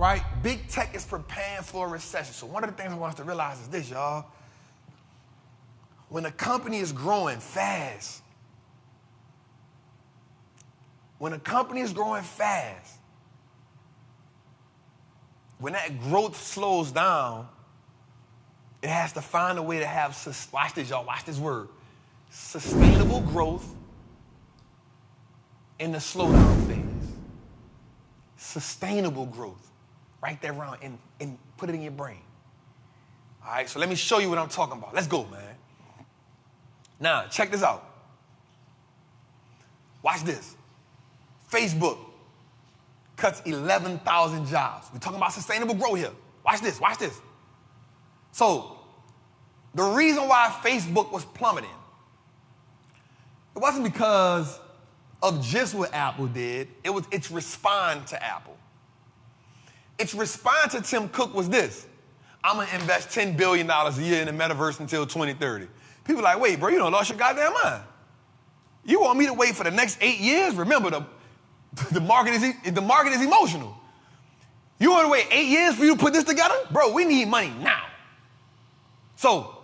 right? Big tech is preparing for a recession. So one of the things I want us to realize is this, y'all. When a company is growing fast, when that growth slows down, it has to find a way to have, watch this, y'all, watch this word, sustainable growth in the slowdown phase. Sustainable growth. Write that around and put it in your brain. All right, so let me show you what I'm talking about. Let's go, man. Now, check this out. Watch this. Facebook cuts 11,000 jobs. We're talking about sustainable growth here. Watch this. So, the reason why Facebook was plummeting, it wasn't because of just what Apple did. It was its response to Apple. Its response to Tim Cook was this: I'm going to invest $10 billion a year in the metaverse until 2030. People are like, wait, bro, you don't lost your goddamn mind. You want me to wait for the next 8 years? Remember, the market is emotional. You want to wait 8 years for you to put this together? Bro, we need money now. So,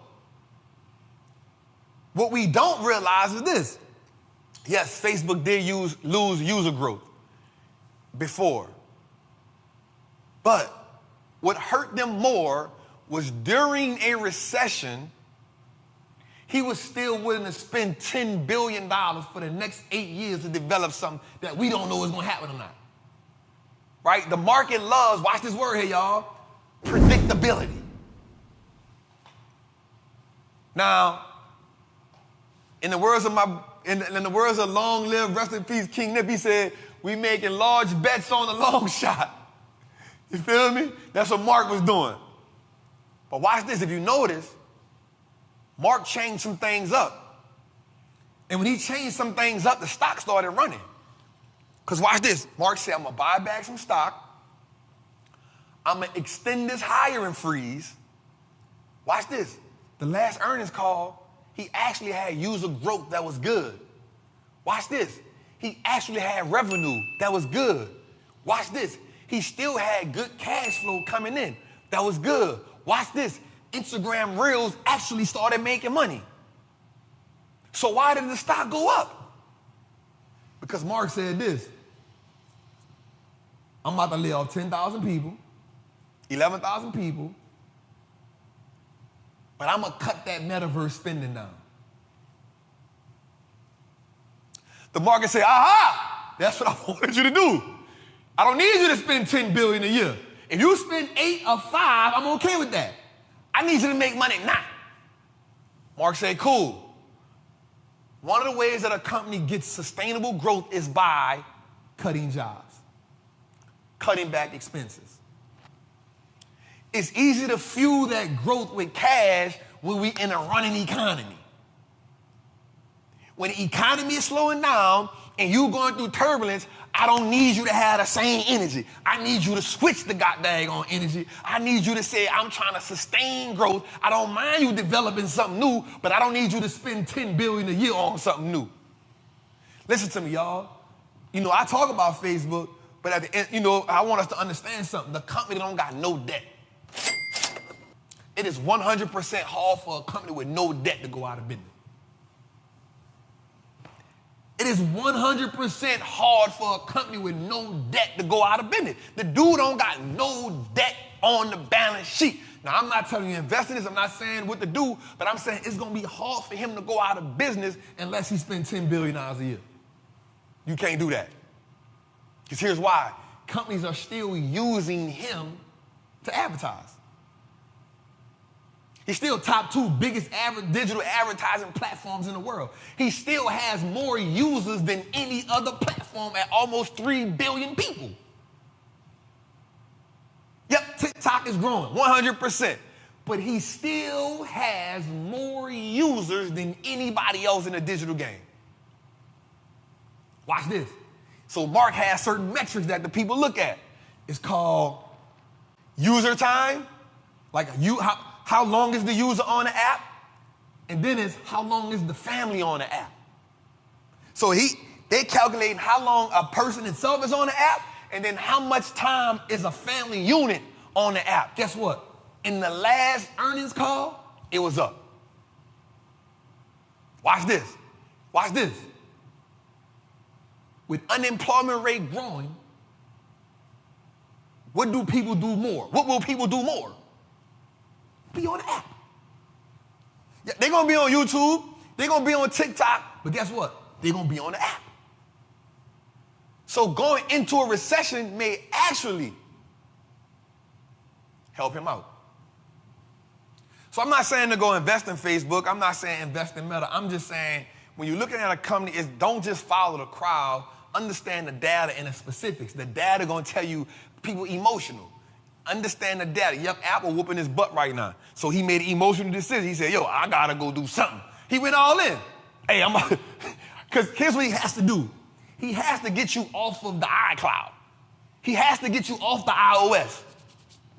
what we don't realize is this. Yes, Facebook did lose user growth before. But what hurt them more was during a recession, he was still willing to spend $10 billion for the next 8 years to develop something that we don't know is going to happen or not. Right? The market loves, watch this word here, y'all, predictability. Now, in the words of long live, rest in peace, King Nip, he said, we making large bets on the long shot. You feel me? That's what Mark was doing. But watch this, if you notice, Mark changed some things up. And when he changed some things up, the stock started running. Because watch this, Mark said, I'm going to buy back some stock. I'm going to extend this hiring freeze. Watch this. The last earnings call, he actually had user growth that was good. Watch this. He actually had revenue that was good. Watch this. He still had good cash flow coming in. That was good. Watch this. Instagram Reels actually started making money. So why did the stock go up? Because Mark said this. I'm about to lay off 10,000 people, 11,000 people, but I'm going to cut that metaverse spending down. The market said, aha, that's what I wanted you to do. I don't need you to spend $10 billion a year. If you spend 8 or 5, I'm okay with that. I need you to make money now. Mark said, cool. One of the ways that a company gets sustainable growth is by cutting jobs, cutting back expenses. It's easy to fuel that growth with cash when we're in a running economy. When the economy is slowing down and you're going through turbulence, I don't need you to have the same energy. I need you to switch the goddamn energy. I need you to say, I'm trying to sustain growth. I don't mind you developing something new, but I don't need you to spend $10 billion a year on something new. Listen to me, y'all. I talk about Facebook, but at the end, I want us to understand something. The company don't got no debt. It is 100% hard for a company with no debt to go out of business. It is 100% hard for a company with no debt to go out of business. The dude don't got no debt on the balance sheet. Now, I'm not telling you to invest in this. I'm not saying what to do, but I'm saying it's going to be hard for him to go out of business unless he spends $10 billion a year. You can't do that. Because here's why. Companies are still using him to advertise. He's still top 2 biggest digital advertising platforms in the world. He still has more users than any other platform at almost 3 billion people. Yep, TikTok is growing 100%. But he still has more users than anybody else in the digital game. Watch this. So Mark has certain metrics that the people look at. It's called user time, like how long is the user on the app? And then it's how long is the family on the app? So they calculate how long a person itself is on the app, and then how much time is a family unit on the app. Guess what? In the last earnings call, it was up. Watch this. Watch this. With unemployment rate growing, what do people do more? What will people do more? Be on the app. Yeah, they're going to be on YouTube. They're going to be on TikTok. But guess what? They're going to be on the app. So going into a recession may actually help him out. So I'm not saying to go invest in Facebook. I'm not saying invest in Meta. I'm just saying when you're looking at a company, don't just follow the crowd. Understand the data and the specifics. The data going to tell you people emotional. Understand the data. Yep, Apple whooping his butt right now. So he made an emotional decision. He said, yo, I got to go do something. He went all in. Hey, because here's what he has to do. He has to get you off of the iCloud. He has to get you off the iOS.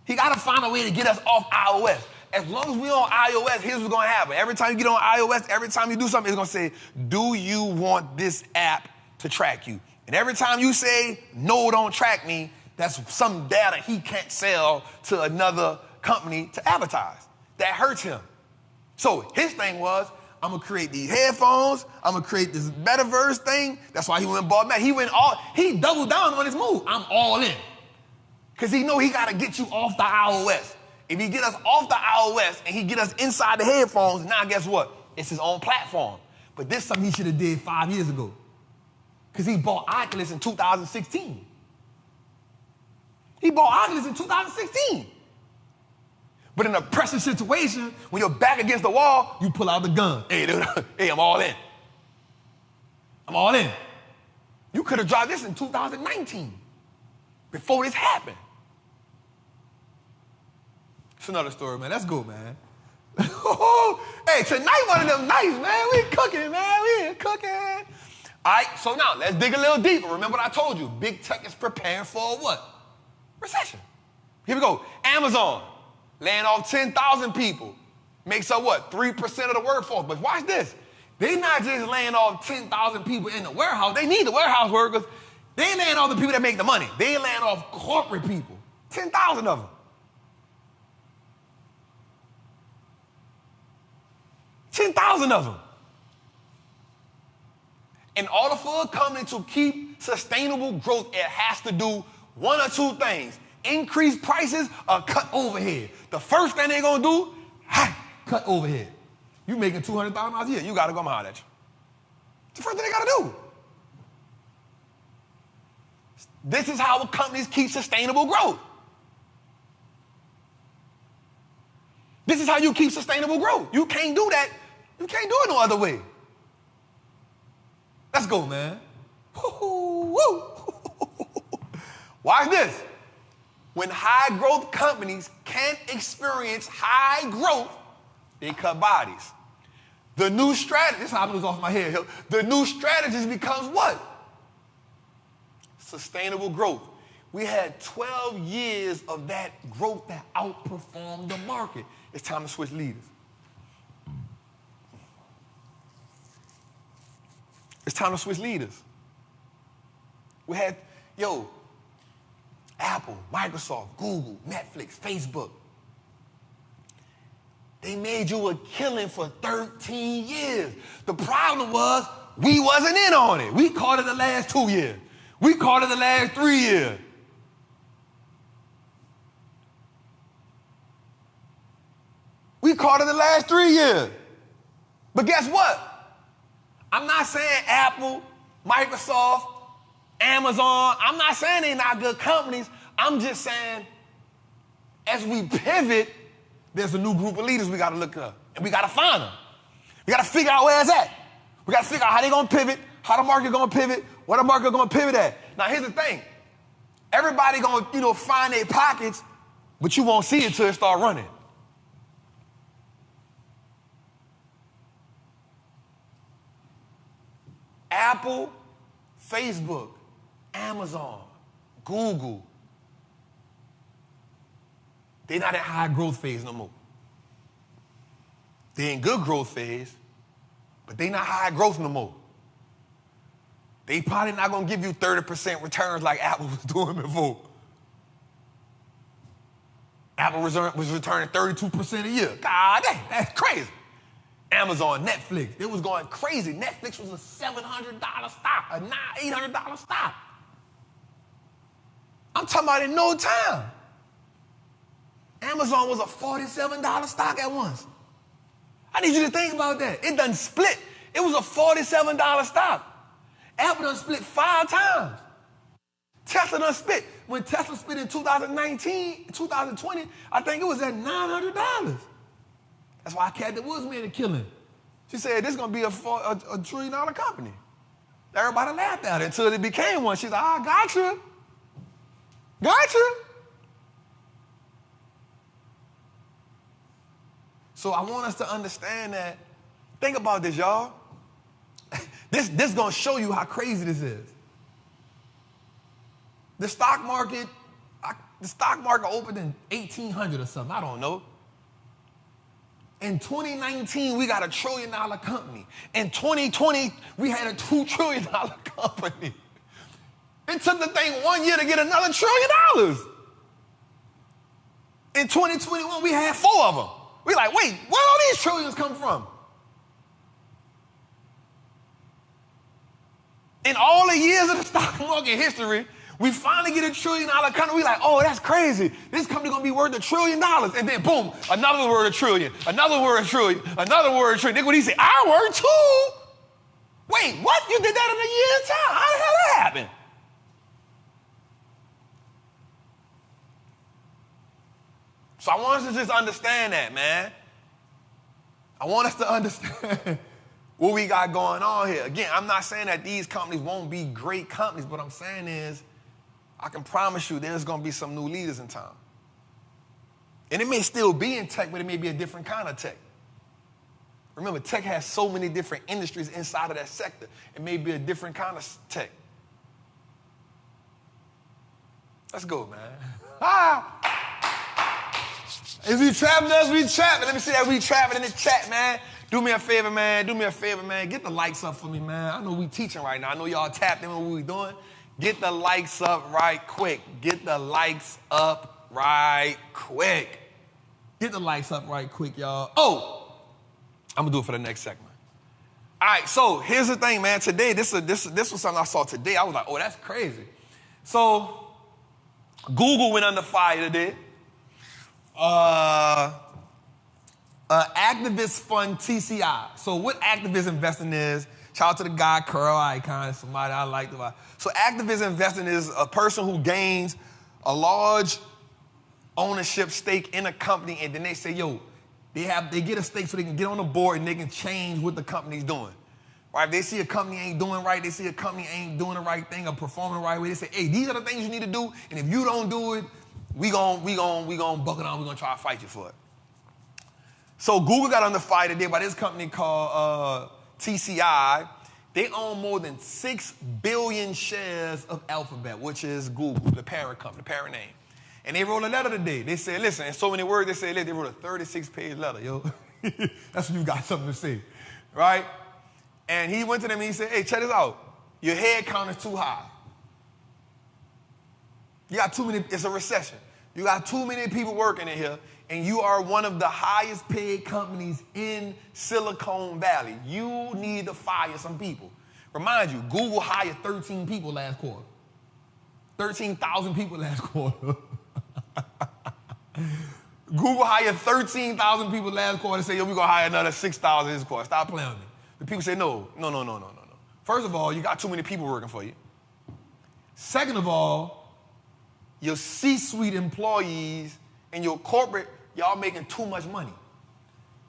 He got to find a way to get us off iOS. As long as we're on iOS, here's what's going to happen. Every time you get on iOS, every time you do something, it's going to say, do you want this app to track you? And every time you say, no, don't track me, that's some data he can't sell to another company to advertise. That hurts him. So his thing was, I'm going to create these headphones. I'm going to create this metaverse thing. That's why he went and bought Mac. He doubled down on his move. I'm all in. Because he know he got to get you off the iOS. If he get us off the iOS and he get us inside the headphones, now guess what? It's his own platform. But this is something he should have did 5 years ago. Because he bought Oculus in 2016. He bought Oculus in 2016. But in a pressure situation, when you're back against the wall, you pull out the gun. Hey, dude, hey, I'm all in. I'm all in. You could have dropped this in 2019, before this happened. It's another story, man. Let's go, man. Hey, tonight one of them nights, man. We cooking, man. We cooking. All right, so now let's dig a little deeper. Remember what I told you. Big tech is preparing for what? Recession. Here we go. Amazon. Laying off 10,000 people. Makes up what? 3% of the workforce. But watch this. They're not just laying off 10,000 people in the warehouse. They need the warehouse workers. They ain't laying off the people that make the money. They ain't laying off corporate people. 10,000 of them. 10,000 of them. In order for a company to keep sustainable growth, it has to do one or two things. Increase prices or cut overhead. The first thing they're going to do, cut overhead. You making $200,000 a year, you got to go holler at you. It's the first thing they got to do. This is how companies keep sustainable growth. This is how you keep sustainable growth. You can't do that. You can't do it no other way. Let's go, man. Watch this. When high growth companies can't experience high growth, they cut bodies. The new strategy, this is how I lose off my head. The new strategy becomes what? Sustainable growth. We had 12 years of that growth that outperformed the market. It's time to switch leaders. It's time to switch leaders. We had, Apple, Microsoft, Google, Netflix, Facebook. They made you a killing for 13 years. The problem was we wasn't in on it. We caught it the last 2 years. We caught it the last 3 years. We caught it the last 3 years. But guess what? I'm not saying Apple, Microsoft, Amazon, I'm not saying they're not good companies. I'm just saying as we pivot, there's a new group of leaders we got to look up. And we got to find them. We got to figure out where it's at. We got to figure out how they're going to pivot, how the market going to pivot, what the market going to pivot at. Now, here's the thing. Everybody going to, find their pockets, but you won't see it until it start running. Apple, Facebook, Amazon, Google, they're not in high growth phase no more. They're in good growth phase, but they're not high growth no more. They probably not going to give you 30% returns like Apple was doing before. Apple was returning 32% a year. God dang, that's crazy. Amazon, Netflix, it was going crazy. Netflix was a $700 stock, a $800 stock. I'm talking about in no time. Amazon was a $47 stock at once. I need you to think about that. It done split. It was a $47 stock. Apple done split 5 times. Tesla done split. When Tesla split in 2020, I think it was at $900. That's why Cathy Woods made a killing. She said, this is going to be a $1 trillion company. Everybody laughed at it until it became one. She's like, I got you. Gotcha. So I want us to understand that. Think about this, y'all. This going to show you how crazy this is. The stock market opened in 1800 or something. I don't know. In 2019, we got $1 trillion company. In 2020, we had a $2 trillion company. It took the thing 1 year to get another $1 trillion. In 2021, we had 4 of them. We're like, wait, where all these trillions come from? In all the years of the stock market history, we finally get $1 trillion company. We're like, oh, that's crazy. This company gonna be worth $1 trillion. And then boom, another word $1 trillion, another word $1 trillion, another word $1 trillion. Then when he said, our word too? Wait, what? You did that in a year's time? How the hell that happened? So I want us to just understand that, man. I want us to understand what we got going on here. Again, I'm not saying that these companies won't be great companies. What I'm saying is, I can promise you there's going to be some new leaders in town. And it may still be in tech, but it may be a different kind of tech. Remember, tech has so many different industries inside of that sector. It may be a different kind of tech. Let's go, man. Is we trapping us? We trapping. Let me see that we trapping in the chat, man. Do me a favor, man. Do me a favor, man. Get the likes up for me, man. I know we teaching right now. I know y'all tapped in what we doing. Get the likes up right quick. Get the likes up right quick. Get the likes up right quick, y'all. Oh, I'm going to do it for the next segment. All right, so here's the thing, man. Today, this was something I saw today. I was like, oh, that's crazy. So Google went under fire today. Activist fund TCI. So what activist investing is, shout out to the guy, Curl Icon, somebody I like. So activist investing is a person who gains a large ownership stake in a company, and then they say, yo, they get a stake so they can get on the board and they can change what the company's doing. Right? If they see a company ain't doing right, they see a company ain't doing the right thing or performing the right way, they say, hey, these are the things you need to do, and if you don't do it, we gon' buckle down, we gonna try to fight you for it. So Google got under fire today by this company called TCI. They own more than 6 billion shares of Alphabet, which is Google, the parent company, the parent name. And they wrote a letter today. They said, listen, in so many words, they said, they wrote a 36-page letter, yo. That's when you got something to say, right? And he went to them and he said, hey, check this out. Your head count is too high. You got too many, it's a recession. You got too many people working in here, and you are one of the highest paid companies in Silicon Valley. You need to fire some people. Remind you, Google hired 13 people last quarter. 13,000 people last quarter. Google hired 13,000 people last quarter and say, yo, we're going to hire another 6,000 this quarter. Stop playing with me. The people say, no. First of all, you got too many people working for you. Second of all, your C-suite employees and your corporate, y'all making too much money.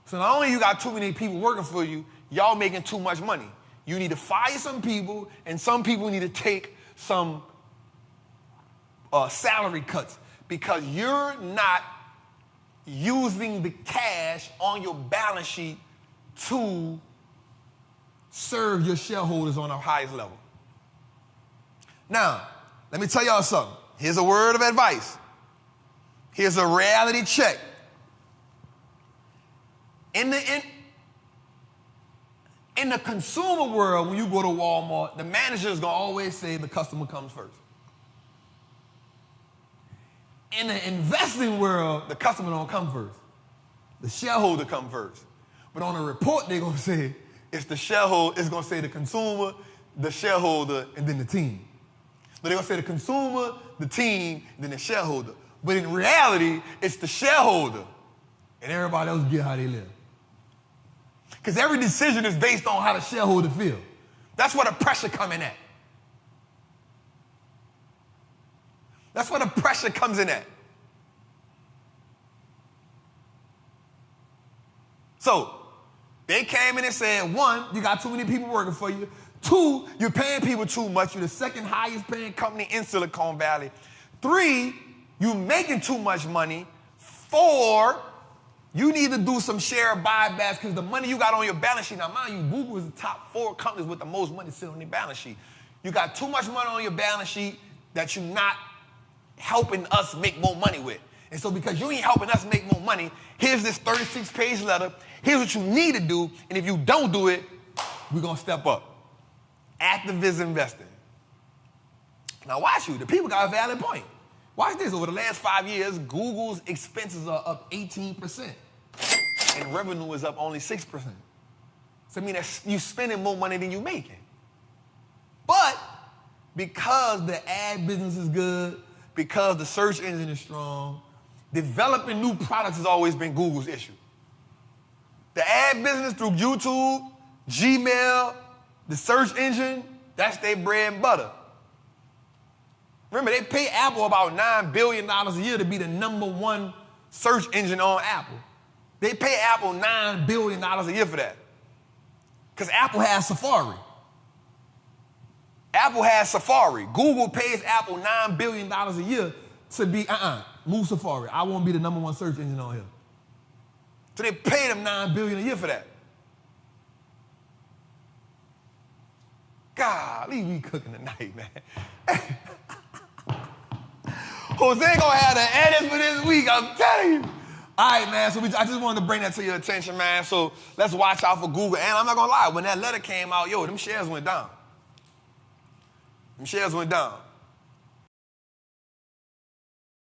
So not only you got too many people working for you, y'all making too much money. You need to fire some people, and some people need to take some salary cuts because you're not using the cash on your balance sheet to serve your shareholders on the highest level. Now, let me tell y'all something. Here's a word of advice. Here's a reality check. In In the consumer world, when you go to Walmart, the manager is going to always say the customer comes first. In the investing world, the customer don't come first. The shareholder come first. But on the report, they're going to say it's the shareholder, it's going to say the consumer, the shareholder, and then the team. But they're going to say the consumer, the team, and then the shareholder. But in reality, it's the shareholder, and everybody else get how they live. Because every decision is based on how the shareholder feel. That's where the pressure come in at. That's where the pressure comes in at. So, they came in and said, 1, you got too many people working for you. 2, you're paying people too much. You're the second highest paying company in Silicon Valley. 3, you're making too much money. 4, you need to do some share buybacks because the money you got on your balance sheet, now mind you, Google is the top 4 companies with the most money sitting on their balance sheet. You got too much money on your balance sheet that you're not helping us make more money with. And so because you ain't helping us make more money, here's this 36-page letter. Here's what you need to do. And if you don't do it, we're going to step up. Activist investing. Now watch you. The people got a valid point. Watch this. Over the last 5 years, Google's expenses are up 18%. And revenue is up only 6%. So I mean, you're spending more money than you're making. But because the ad business is good, because the search engine is strong, developing new products has always been Google's issue. The ad business through YouTube, Gmail, the search engine, that's their bread and butter. Remember, they pay Apple about $9 billion a year to be the #1 search engine on Apple. They pay Apple $9 billion a year for that. Because Apple has Safari. Apple has Safari. Google pays Apple $9 billion a year to be, move Safari. I won't be the #1 search engine on here. So they pay them $9 billion a year for that. Golly, we cooking tonight, man. Jose gonna have the edit for this week, I'm telling you. All right, man, so I just wanted to bring that to your attention, man. So let's watch out for Google. And I'm not gonna lie, when that letter came out, them shares went down. Them shares went down.